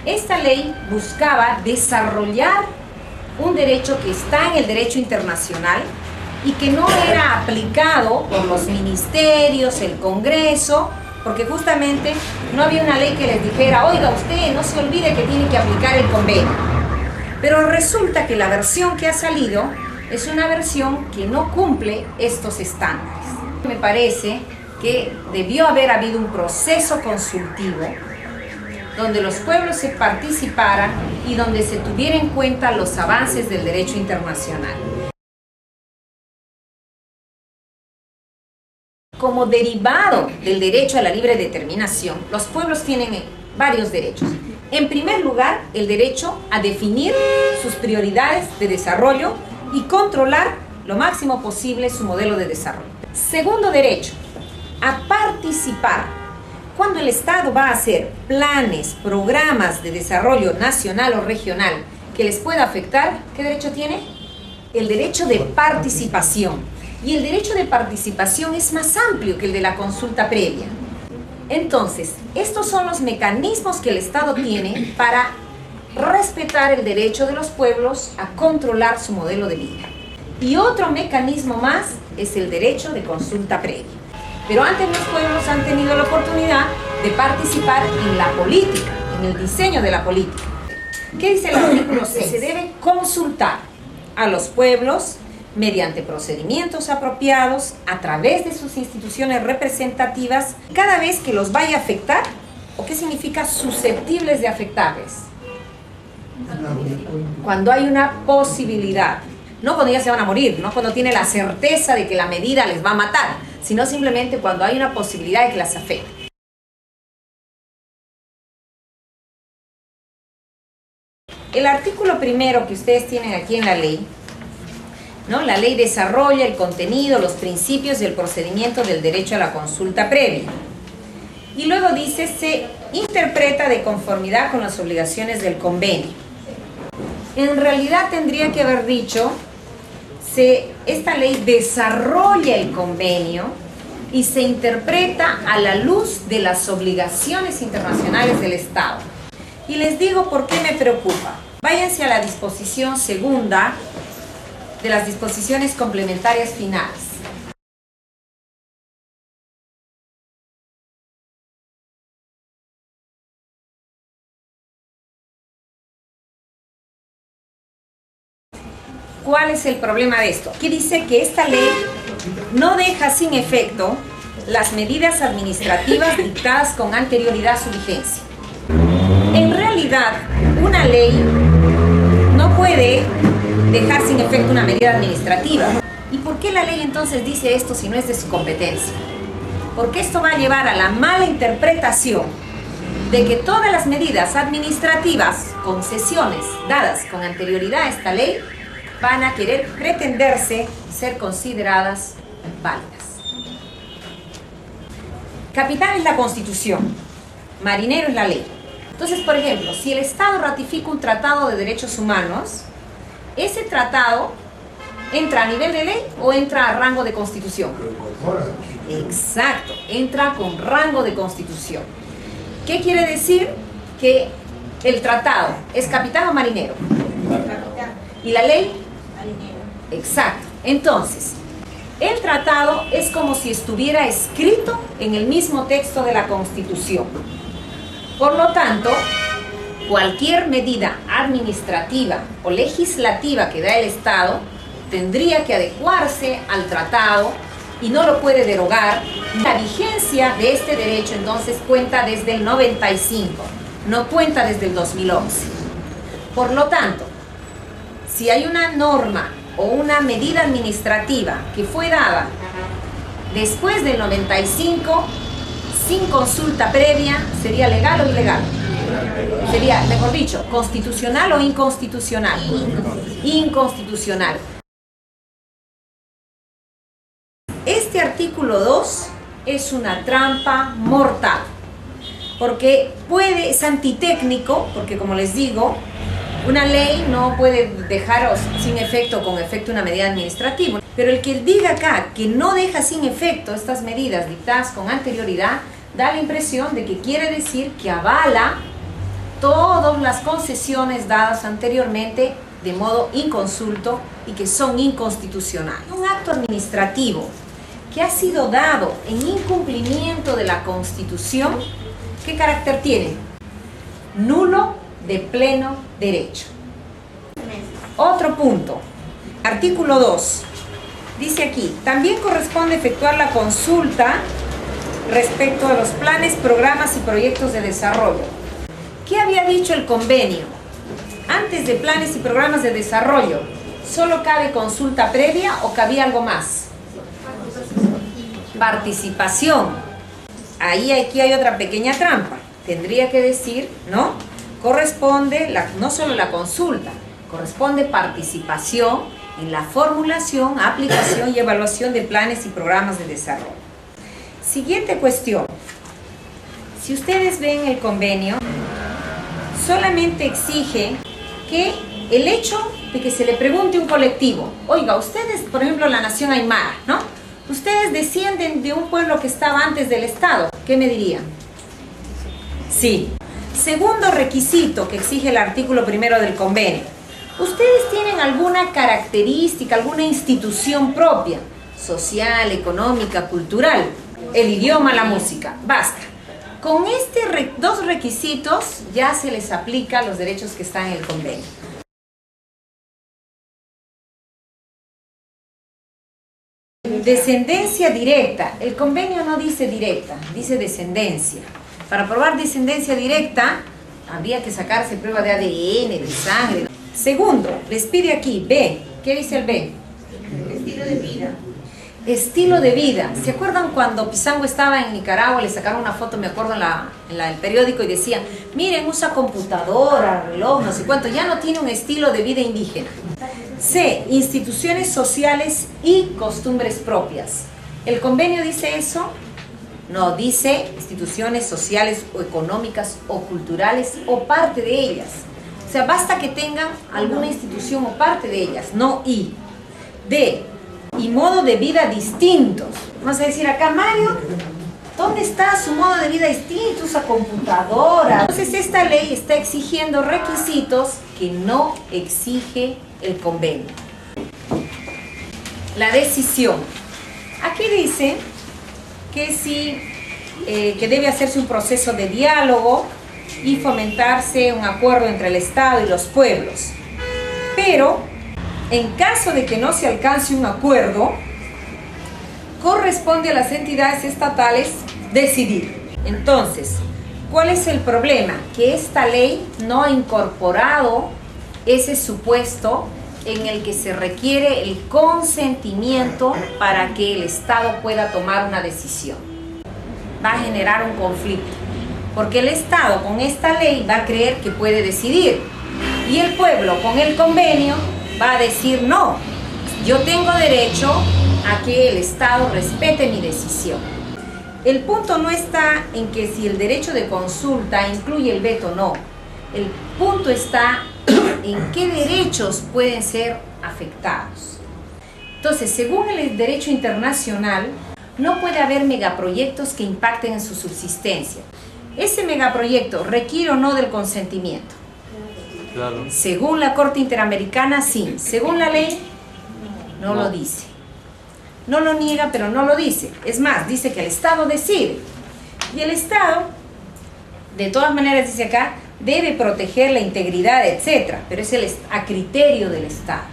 Esta ley buscaba desarrollar un derecho que está en el derecho internacional y que no era aplicado por los ministerios, el Congreso, porque justamente no había una ley que les dijera, oiga usted, no se olvide que tiene que aplicar el convenio. Pero resulta que la versión que ha salido es una versión que no cumple estos estándares. Me parece que debió haber habido un proceso consultivo donde los pueblos se participaran y donde se tuviera en cuenta los avances del derecho internacional. Como derivado del derecho a la libre determinación, los pueblos tienen varios derechos. En primer lugar, el derecho a definir sus prioridades de desarrollo y controlar lo máximo posible su modelo de desarrollo. Segundo derecho, a participar. Cuando el Estado va a hacer planes, programas de desarrollo nacional o regional que les pueda afectar, ¿qué derecho tiene? El derecho de participación. Y el derecho de participación es más amplio que el de la consulta previa. Entonces, estos son los mecanismos que el Estado tiene para respetar el derecho de los pueblos a controlar su modelo de vida. Y otro mecanismo más es el derecho de consulta previa. Pero antes los pueblos han tenido la oportunidad de participar en la política, en el diseño de la política. ¿Qué dice el artículo 6? Se debe consultar a los pueblos mediante procedimientos apropiados, a través de sus instituciones representativas, cada vez que los vaya a afectar, ¿o qué significa susceptibles de afectarles? Cuando hay una posibilidad, no cuando ya se van a morir, no cuando tiene la certeza de que la medida les va a matar, sino simplemente cuando hay una posibilidad de que las afecte. El artículo primero que ustedes tienen aquí en la ley, ¿no? La ley desarrolla el contenido, los principios y el procedimiento del derecho a la consulta previa. Y luego dice, se interpreta de conformidad con las obligaciones del convenio. En realidad tendría que haber dicho, esta ley desarrolla el convenio y se interpreta a la luz de las obligaciones internacionales del Estado. Y les digo por qué me preocupa. Váyanse a la disposición segunda de las disposiciones complementarias finales. ¿Cuál es el problema de esto? Que dice que esta ley no deja sin efecto las medidas administrativas dictadas con anterioridad a su vigencia. En realidad, una ley no puede dejar sin efecto una medida administrativa. ¿Y por qué la ley entonces dice esto si no es de su competencia? Porque esto va a llevar a la mala interpretación de que todas las medidas administrativas, concesiones dadas con anterioridad a esta ley, van a querer pretenderse ser consideradas válidas. Capital es la Constitución, marinero es la ley. Entonces, por ejemplo, si el Estado ratifica un tratado de derechos humanos, ¿ese tratado entra a nivel de ley o entra a rango de Constitución? Exacto, entra con rango de Constitución. ¿Qué quiere decir? Que el tratado es capitán o marinero. ¿Y la ley? Marinero. Exacto. Entonces, el tratado es como si estuviera escrito en el mismo texto de la Constitución. Por lo tanto, cualquier medida administrativa o legislativa que da el Estado tendría que adecuarse al tratado y no lo puede derogar. La vigencia de este derecho entonces cuenta desde el 95, no cuenta desde el 2011. Por lo tanto, si hay una norma o una medida administrativa que fue dada después del 95, sin consulta previa, ¿sería legal o ilegal? Sería, mejor dicho, ¿constitucional o inconstitucional? Inconstitucional. Este artículo 2 es una trampa mortal, porque es antitécnico, porque como les digo, una ley no puede dejar sin efecto o con efecto una medida administrativa. Pero el que diga acá que no deja sin efecto estas medidas dictadas con anterioridad, da la impresión de que quiere decir que avala todas las concesiones dadas anteriormente de modo inconsulto y que son inconstitucionales. Un acto administrativo que ha sido dado en incumplimiento de la Constitución, ¿qué carácter tiene? Nulo de pleno derecho. Otro punto, artículo 2, dice aquí, también corresponde efectuar la consulta respecto a los planes, programas y proyectos de desarrollo. ¿Qué había dicho el convenio? Antes de planes y programas de desarrollo, ¿solo cabe consulta previa o cabía algo más? Participación. Aquí hay otra pequeña trampa. Tendría que decir, ¿no? Corresponde no solo la consulta, corresponde participación en la formulación, aplicación y evaluación de planes y programas de desarrollo. Siguiente cuestión. Si ustedes ven el convenio, solamente exige que el hecho de que se le pregunte a un colectivo, oiga, ustedes, por ejemplo, la nación Aymara, ¿no? Ustedes descienden de un pueblo que estaba antes del Estado, ¿qué me dirían? Sí. Segundo requisito que exige el artículo 1 del convenio. ¿Ustedes tienen alguna característica, alguna institución propia, social, económica, cultural? El idioma, la música, basta. Con dos requisitos ya se les aplica los derechos que están en el convenio. Descendencia directa. El convenio no dice directa, dice descendencia. Para probar descendencia directa, habría que sacarse prueba de ADN, de sangre. Segundo, les pide aquí, B. ¿Qué dice el B? Estilo de vida. Estilo de vida. ¿Se acuerdan cuando Pizango estaba en Nicaragua? Le sacaron una foto, me acuerdo, en el periódico y decían, miren, usa computadora, reloj, no sé cuánto. Ya no tiene un estilo de vida indígena. C. Instituciones sociales y costumbres propias. ¿El convenio dice eso? No, dice instituciones sociales o económicas o culturales o parte de ellas. O sea, basta que tengan alguna institución o parte de ellas, no y. D. Y modo de vida distintos. Vamos a decir acá, Mario, ¿dónde está su modo de vida distinto? Usa computadora. Entonces esta ley está exigiendo requisitos que no exige el convenio. La decisión. Aquí dice que debe hacerse un proceso de diálogo y fomentarse un acuerdo entre el Estado y los pueblos. Pero, en caso de que no se alcance un acuerdo, corresponde a las entidades estatales decidir. Entonces, ¿cuál es el problema? Que esta ley no ha incorporado ese supuesto en el que se requiere el consentimiento para que el Estado pueda tomar una decisión. Va a generar un conflicto, porque el Estado con esta ley va a creer que puede decidir y el pueblo con el convenio va a decir no, yo tengo derecho a que el Estado respete mi decisión. El punto no está en que si el derecho de consulta incluye el veto o no. El punto está en qué derechos pueden ser afectados. Entonces, según el derecho internacional, no puede haber megaproyectos que impacten en su subsistencia. ¿Ese megaproyecto requiere o no del consentimiento? Claro. Según la Corte Interamericana, sí. Según la ley, no lo dice. No lo niega, pero no lo dice. Es más, dice que el Estado decide. Y el Estado, de todas maneras, dice acá, debe proteger la integridad, etc. Pero es a criterio del Estado.